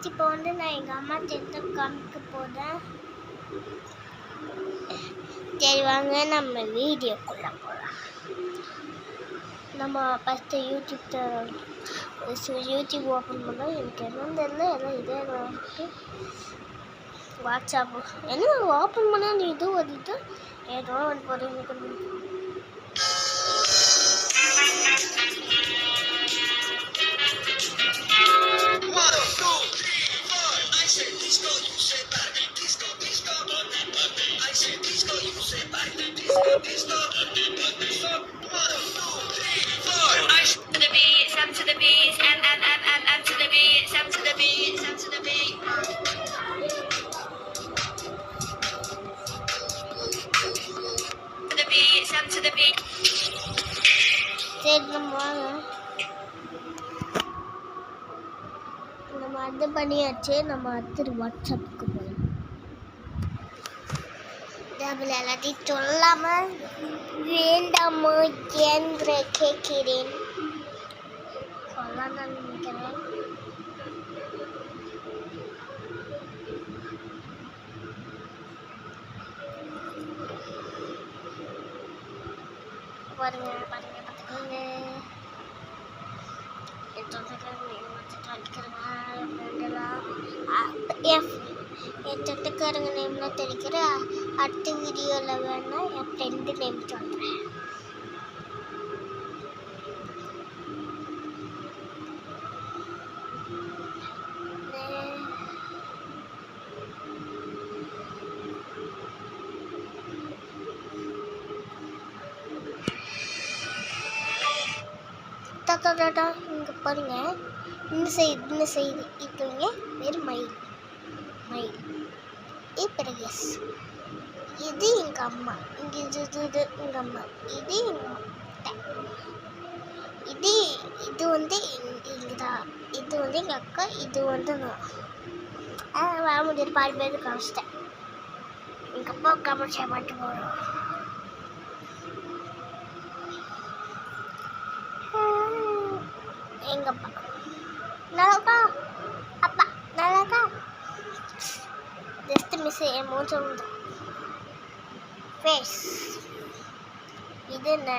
இப்போ வந்து நான் எங்கள் அம்மா சேர்த்து காமிக்க போகிறேன். சரி வாங்க நம்ம வீடியோக்குள்ளே போகலாம். நம்ம ஃபஸ்ட்டு யூடியூப் ஓப்பன் பண்ணோம். எனக்கு என்னன்னு தெரியல, எல்லாம் இதே வந்துட்டு வாட்ஸ்அப் என்ன ஓப்பன் பண்ணால் நீ இது வந்துட்டு ஏதோ வந்து போகிறீங்க. சரி நம்ம வாங்க. நம்ம அது பண்ணியாச்சு. நம்ம அடுத்து வாட்ஸ்அப்புக்கு போகலாம். டபுள் எல்லாத்தையும் சொல்லாமல் வேண்டாமோ என்று கேட்கிறேன். சொல்லலாம் நினைக்கிறேன். பாருங்க பார்த்துக்கோங்க. என் சொந்தக்காரங்க நேம்லாம் தெரிக்கிற அடுத்த வீடியோவில் வேணால் என் ஃப்ரெண்டு நேம் சொல்கிறேன். இங்கே பாருங்க, இந்த சைடு இருக்குங்க வேறு மயில். பிறகு இது எங்கள் அம்மா, இங்கே இது எங்கள் அம்மா, இது எங்கள் அத்தை, இது வந்து இங்கதான், இது வந்து எங்கள் அக்கா, இது வந்து நான் வர முடியாது. பாதி பேருக்கு காமிச்சிட்டேன். எங்கள் அப்பா கமெண்ட் செய்ய மாட்டு போகிறோம். எங்கள் அப்பா நல்லாக்கா, அப்பா நல்லாக்கா. ஜஸ்ட் மிஸ் என் மூச்சு ஃபேஸ். இது என்ன?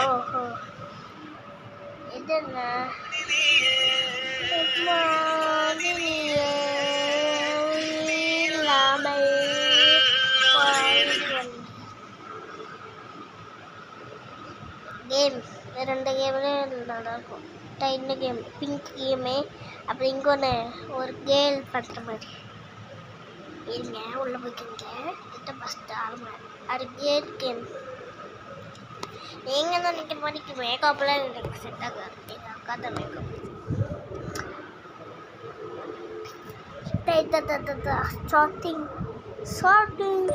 ஓஹோ, இது என்ன? கேம் 2 கேம்லேயே நல்லாயிருக்கும். டைன்னு கேம், பிங்க் கேமு, அப்புறம் இங்கொன்று ஒரு கேர்ள் பண்ணுற மாதிரி இருங்க. உள்ளே போய்க்கிங்க. இது ஃபஸ்ட்டு அது கேர்ள் கேம். நீங்கள் தான் நிற்கிற மாதிரி மேக்கப்லாம் எனக்கு செட் ஆகாது. எங்கள் அக்கா தான் மேக்கப். ஸ்டார்டிங்